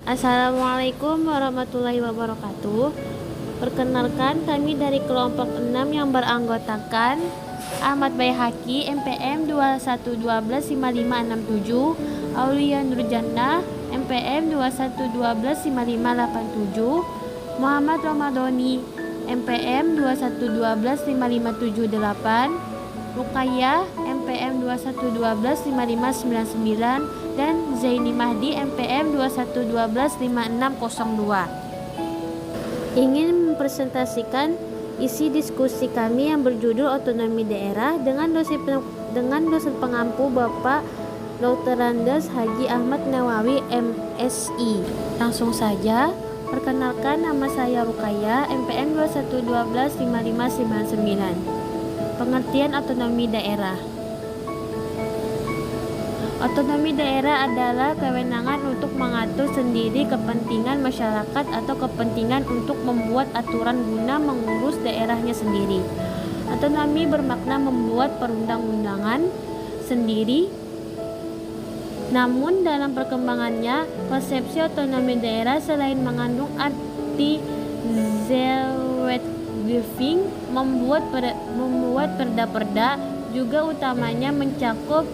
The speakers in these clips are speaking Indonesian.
Assalamualaikum warahmatullahi wabarakatuh. Perkenalkan, kami dari kelompok 6 yang beranggotakan Ahmad Baihaqi MPM 21125567, Aulia Nurjannah MPM 21125587, Muhammad Ramadhani MPM 21125578, Ruqayyah MPM 21125599, dan Zaini Mahdi MPM 21125602. Ingin mempresentasikan isi diskusi kami yang berjudul Otonomi Daerah dengan dosen pengampu Bapak Dr. Andes Haji Ahmad Nawawi MSI. Langsung saja, perkenalkan, nama saya Ruqayyah MPM 21125599. Pengertian otonomi daerah. Otonomi daerah adalah kewenangan untuk mengatur sendiri kepentingan masyarakat atau kepentingan untuk membuat aturan guna mengurus daerahnya sendiri. Otonomi bermakna membuat perundang-undangan sendiri. Namun dalam perkembangannya, konsepsi otonomi daerah selain mengandung arti Zelwetgeving, membuat perda-perda, juga utamanya mencakup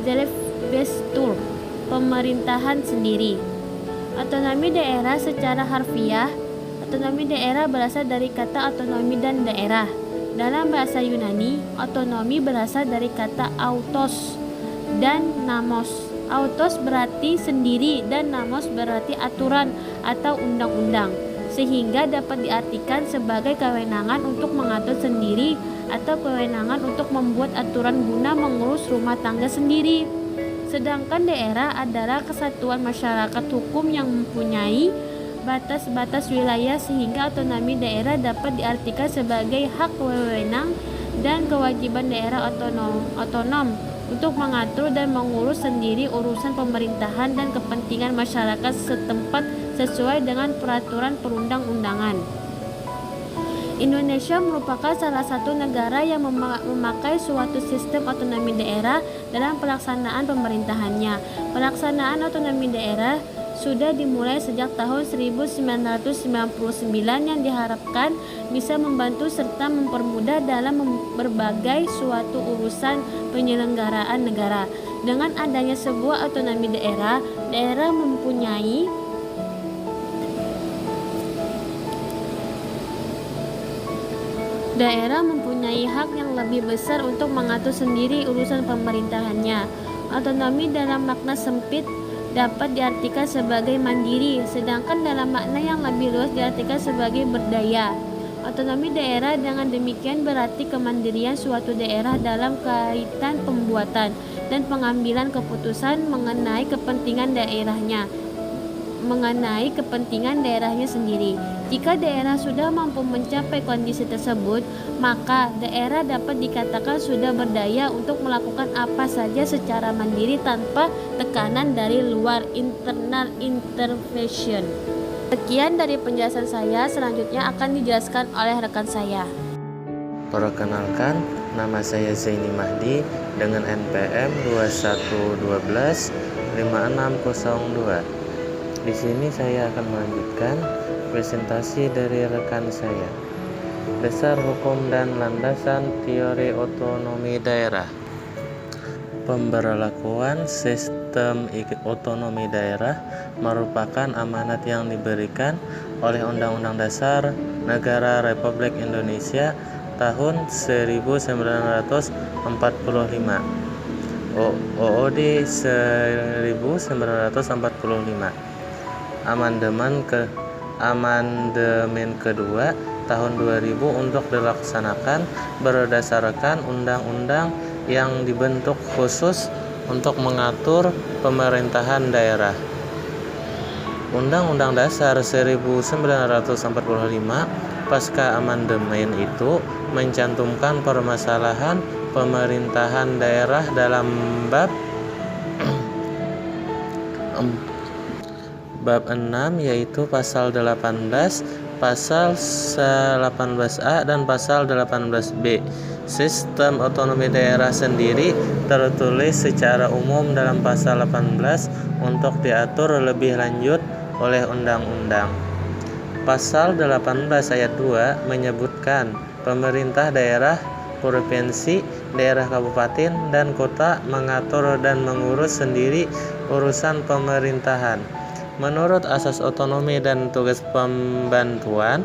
Zelfbestuur, pemerintahan sendiri. Otonomi daerah secara harfiah, otonomi daerah berasal dari kata otonomi dan daerah. Dalam bahasa Yunani, otonomi berasal dari kata autos dan namos. Autos berarti sendiri dan namos berarti aturan atau undang-undang, sehingga dapat diartikan sebagai kewenangan untuk mengatur sendiri atau kewenangan untuk membuat aturan guna mengurus rumah tangga sendiri. Sedangkan daerah adalah kesatuan masyarakat hukum yang mempunyai batas-batas wilayah, sehingga otonomi daerah dapat diartikan sebagai hak wewenang dan kewajiban daerah otonom untuk mengatur dan mengurus sendiri urusan pemerintahan dan kepentingan masyarakat setempat sesuai dengan peraturan perundang-undangan. Indonesia merupakan salah satu negara yang memakai suatu sistem otonomi daerah dalam pelaksanaan pemerintahannya. Pelaksanaan otonomi daerah sudah dimulai sejak tahun 1999 yang diharapkan bisa membantu serta mempermudah dalam berbagai suatu urusan penyelenggaraan negara. Dengan adanya sebuah otonomi daerah, daerah mempunyai hak yang lebih besar untuk mengatur sendiri urusan pemerintahannya. Otonomi dalam makna sempit dapat diartikan sebagai mandiri, sedangkan dalam makna yang lebih luas diartikan sebagai berdaya. Otonomi daerah dengan demikian berarti kemandirian suatu daerah dalam kaitan pembuatan dan pengambilan keputusan mengenai kepentingan daerahnya sendiri. Jika daerah sudah mampu mencapai kondisi tersebut, maka daerah dapat dikatakan sudah berdaya untuk melakukan apa saja secara mandiri tanpa tekanan dari luar, internal intervention. Sekian dari penjelasan saya, selanjutnya akan dijelaskan oleh rekan saya. Perkenalkan, nama saya Zaini Mahdi dengan NPM 21125602. Di sini saya akan melanjutkan presentasi dari rekan saya. Dasar hukum dan landasan teori otonomi daerah. Pemberlakuan sistem otonomi daerah merupakan amanat yang diberikan oleh Undang-Undang Dasar Negara Republik Indonesia tahun 1945, OOD 1945. Amandemen kedua tahun 2000 untuk dilaksanakan berdasarkan undang-undang yang dibentuk khusus untuk mengatur pemerintahan daerah. Undang-Undang Dasar 1945 pasca amandemen itu mencantumkan permasalahan pemerintahan daerah dalam bab 6, yaitu pasal 18, pasal 18A dan pasal 18B. Sistem otonomi daerah sendiri tertulis secara umum dalam pasal 18 untuk diatur lebih lanjut oleh undang-undang. Pasal 18 ayat 2 menyebutkan pemerintah daerah, provinsi, daerah kabupaten, dan kota mengatur dan mengurus sendiri urusan pemerintahan. Menurut asas otonomi dan tugas pembantuan,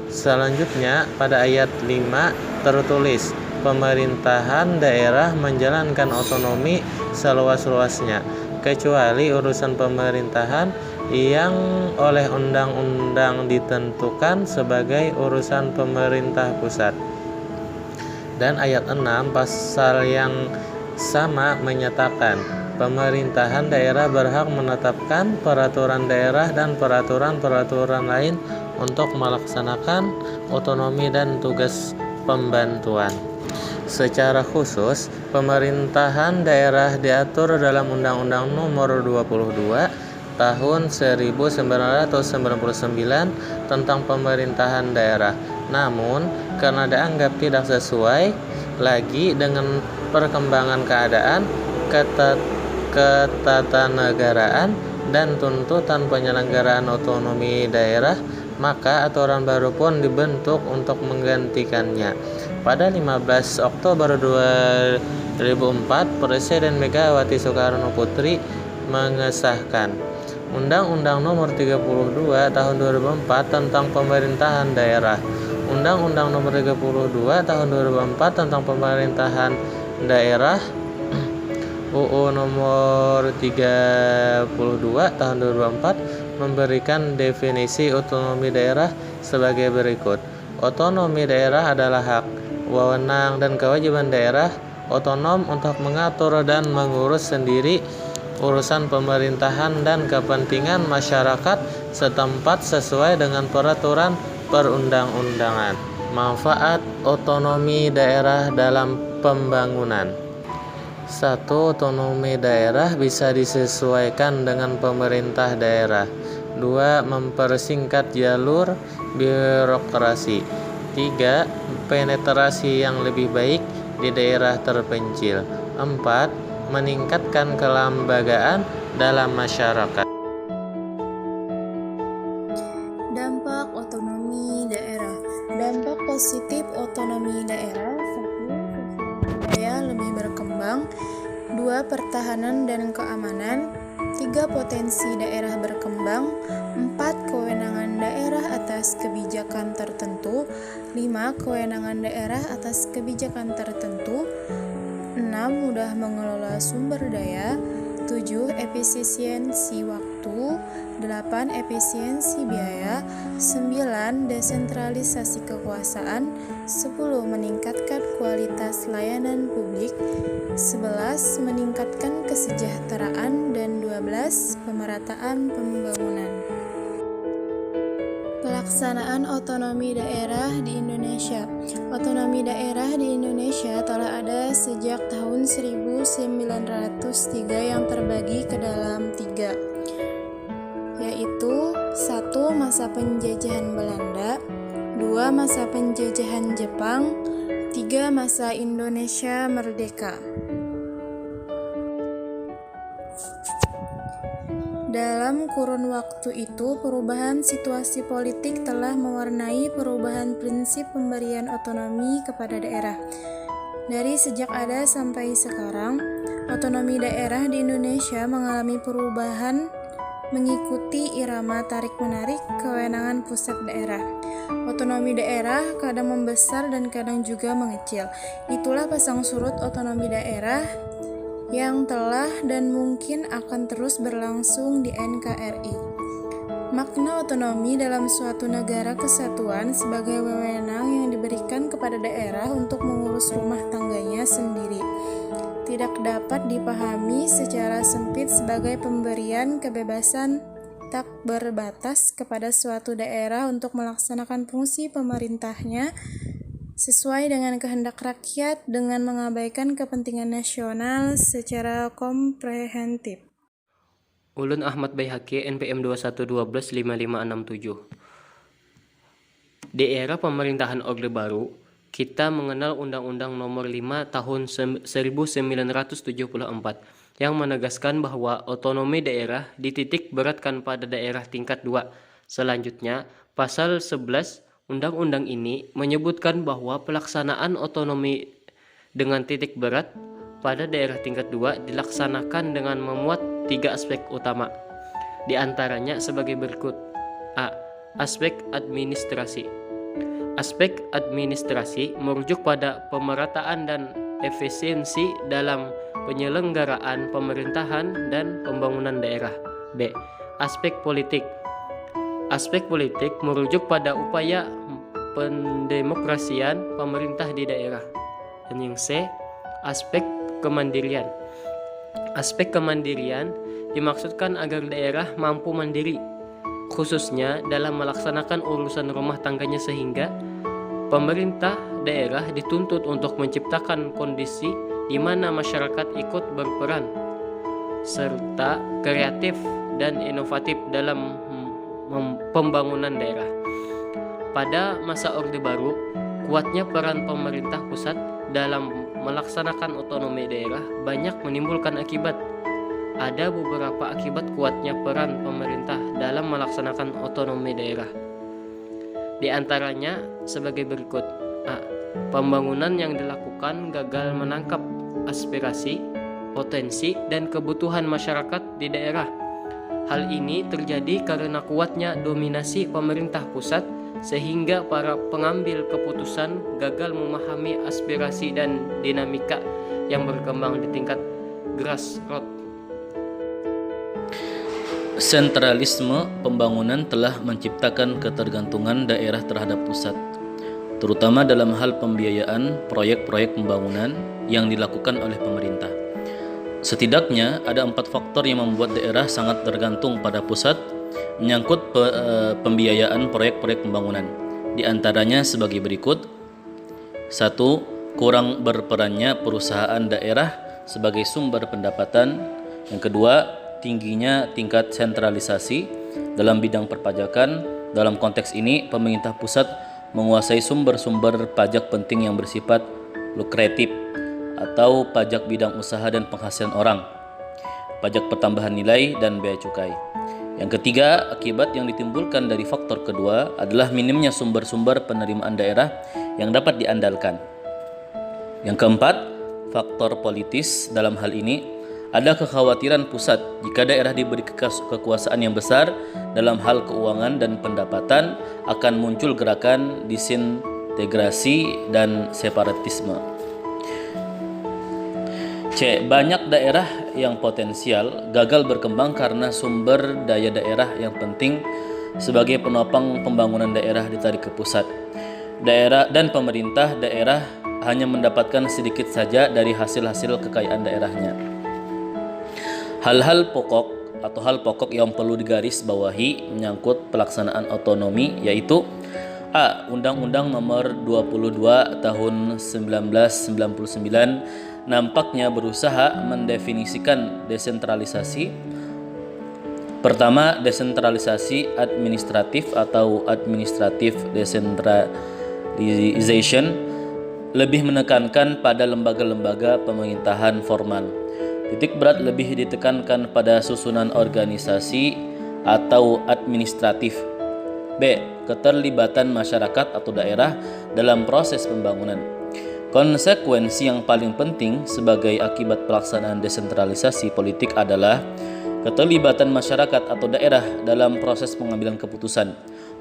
selanjutnya pada ayat 5 tertulis, pemerintahan daerah menjalankan otonomi seluas-luasnya, kecuali urusan pemerintahan yang oleh undang-undang ditentukan sebagai urusan pemerintah pusat. Dan ayat 6 pasal yang sama menyatakan pemerintahan daerah berhak menetapkan peraturan daerah dan peraturan-peraturan lain untuk melaksanakan otonomi dan tugas pembantuan. Secara khusus, pemerintahan daerah diatur dalam Undang-Undang Nomor 22 Tahun 1999 tentang pemerintahan daerah. Namun, karena dianggap tidak sesuai lagi dengan perkembangan keadaan, ketatanegaraan, dan tuntutan penyelenggaraan otonomi daerah, maka aturan baru pun dibentuk untuk menggantikannya. Pada 15 Oktober 2004, Presiden Megawati Soekarno Putri mengesahkan Undang-Undang Nomor 32 Tahun 2004 tentang Pemerintahan Daerah. Undang-Undang Nomor 32 Tahun 2004 tentang Pemerintahan Daerah UU Nomor 32 Tahun 2004 memberikan definisi otonomi daerah sebagai berikut. Otonomi daerah adalah hak, wewenang, dan kewajiban daerah otonom untuk mengatur dan mengurus sendiri urusan pemerintahan dan kepentingan masyarakat setempat sesuai dengan peraturan perundang-undangan. Manfaat otonomi daerah dalam pembangunan. 1. Otonomi daerah bisa disesuaikan dengan pemerintah daerah. 2. Mempersingkat jalur birokrasi. 3. Penetrasi yang lebih baik di daerah terpencil. 4. Meningkatkan kelembagaan dalam masyarakat. Dampak otonomi daerah. Dampak positif otonomi daerah: 1. Budaya lebih berkembang. 2. Pertahanan dan keamanan. 3. Potensi daerah berkembang. 4. Kewenangan daerah atas kebijakan tertentu. 5. Kewenangan daerah atas kebijakan tertentu. 6. Mudah mengelola sumber daya. 7. Efisiensi waktu. 8. Efisiensi biaya. 9. Desentralisasi kekuasaan. 10. Meningkatkan kualitas layanan publik. 11. Meningkatkan kesejahteraan. Dan 12. Pemerataan pembangunan. Pelaksanaan otonomi daerah di Indonesia. Otonomi daerah di Indonesia telah ada sejak tahun 1903 yang terbagi ke dalam 3, yaitu 1. Masa penjajahan Belanda, 2. Masa penjajahan Jepang, 3. Masa Indonesia Merdeka. Dalam kurun waktu itu, perubahan situasi politik telah mewarnai perubahan prinsip pemberian otonomi kepada daerah. Dari sejak ada sampai sekarang, otonomi daerah di Indonesia mengalami perubahan mengikuti irama tarik-menarik kewenangan pusat daerah. Otonomi daerah kadang membesar dan kadang juga mengecil. Itulah pasang surut otonomi daerah yang telah dan mungkin akan terus berlangsung di NKRI. Makna otonomi dalam suatu negara kesatuan sebagai wewenang yang diberikan kepada daerah untuk mengurus rumah tangganya sendiri tidak dapat dipahami secara sempit sebagai pemberian kebebasan tak berbatas kepada suatu daerah untuk melaksanakan fungsi pemerintahnya sesuai dengan kehendak rakyat dengan mengabaikan kepentingan nasional secara komprehensif. Ulun Ahmad Baihaqi, NPM 21125567. Di era pemerintahan Orde Baru, kita mengenal Undang-Undang Nomor 5 Tahun 1974 yang menegaskan bahwa otonomi daerah dititik beratkan pada daerah tingkat 2. Selanjutnya, pasal 11 Undang-Undang ini menyebutkan bahwa pelaksanaan otonomi dengan titik berat pada daerah tingkat 2 dilaksanakan dengan memuat 3 aspek utama. Di antaranya sebagai berikut. A. Aspek administrasi. Aspek administrasi merujuk pada pemerataan dan efisiensi dalam penyelenggaraan pemerintahan dan pembangunan daerah. B. Aspek politik. Aspek politik merujuk pada upaya pendemokrasian pemerintah di daerah. Dan yang C. Aspek kemandirian. Aspek kemandirian dimaksudkan agar daerah mampu mandiri, khususnya dalam melaksanakan urusan rumah tangganya, sehingga pemerintah daerah dituntut untuk menciptakan kondisi di mana masyarakat ikut berperan serta kreatif dan inovatif dalam pembangunan daerah. Pada masa Orde Baru, kuatnya peran pemerintah pusat dalam melaksanakan otonomi daerah banyak menimbulkan akibat. Ada beberapa akibat kuatnya peran pemerintah dalam melaksanakan otonomi daerah. Di antaranya sebagai berikut. A. Pembangunan yang dilakukan gagal menangkap aspirasi, potensi, dan kebutuhan masyarakat di daerah. Hal ini terjadi karena kuatnya dominasi pemerintah pusat, sehingga para pengambil keputusan gagal memahami aspirasi dan dinamika yang berkembang di tingkat grassroots. Sentralisme pembangunan telah menciptakan ketergantungan daerah terhadap pusat, terutama dalam hal pembiayaan proyek-proyek pembangunan yang dilakukan oleh pemerintah. Setidaknya ada 4 faktor yang membuat daerah sangat tergantung pada pusat menyangkut pembiayaan proyek-proyek pembangunan. Di antaranya sebagai berikut. 1. Kurang berperannya perusahaan daerah sebagai sumber pendapatan. Yang kedua, tingginya tingkat sentralisasi dalam bidang perpajakan. Dalam konteks ini, pemerintah pusat menguasai sumber-sumber pajak penting yang bersifat lukratif atau pajak bidang usaha dan penghasilan orang, pajak pertambahan nilai, dan bea cukai. Yang ketiga, akibat yang ditimbulkan dari faktor kedua adalah minimnya sumber-sumber penerimaan daerah yang dapat diandalkan. Yang keempat, faktor politis. Dalam hal ini, ada kekhawatiran pusat jika daerah diberi kekuasaan yang besar dalam hal keuangan dan pendapatan akan muncul gerakan disintegrasi dan separatisme. C. Banyak daerah yang potensial gagal berkembang karena sumber daya daerah yang penting sebagai penopang pembangunan daerah ditarik ke pusat. Daerah dan pemerintah daerah hanya mendapatkan sedikit saja dari hasil-hasil kekayaan daerahnya. Hal-hal pokok atau hal pokok yang perlu digarisbawahi menyangkut pelaksanaan otonomi yaitu A. Undang-Undang Nomor 22 Tahun 1999 nampaknya berusaha mendefinisikan desentralisasi. Pertama, desentralisasi administratif atau administrative decentralization lebih menekankan pada lembaga-lembaga pemerintahan formal. Titik berat lebih ditekankan pada susunan organisasi atau administratif. B. Keterlibatan masyarakat atau daerah dalam proses pembangunan. Konsekuensi yang paling penting sebagai akibat pelaksanaan desentralisasi politik adalah keterlibatan masyarakat atau daerah dalam proses pengambilan keputusan.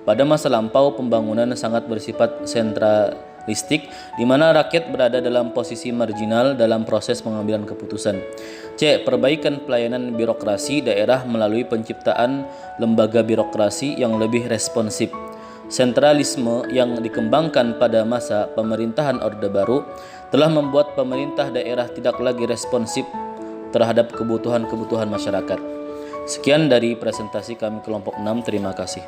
Pada masa lampau, pembangunan sangat bersifat sentralistik, di mana rakyat berada dalam posisi marginal dalam proses pengambilan keputusan. C. Perbaikan pelayanan birokrasi daerah melalui penciptaan lembaga birokrasi yang lebih responsif. Sentralisme yang dikembangkan pada masa pemerintahan Orde Baru telah membuat pemerintah daerah tidak lagi responsif terhadap kebutuhan-kebutuhan masyarakat. Sekian dari presentasi kami kelompok 6, terima kasih.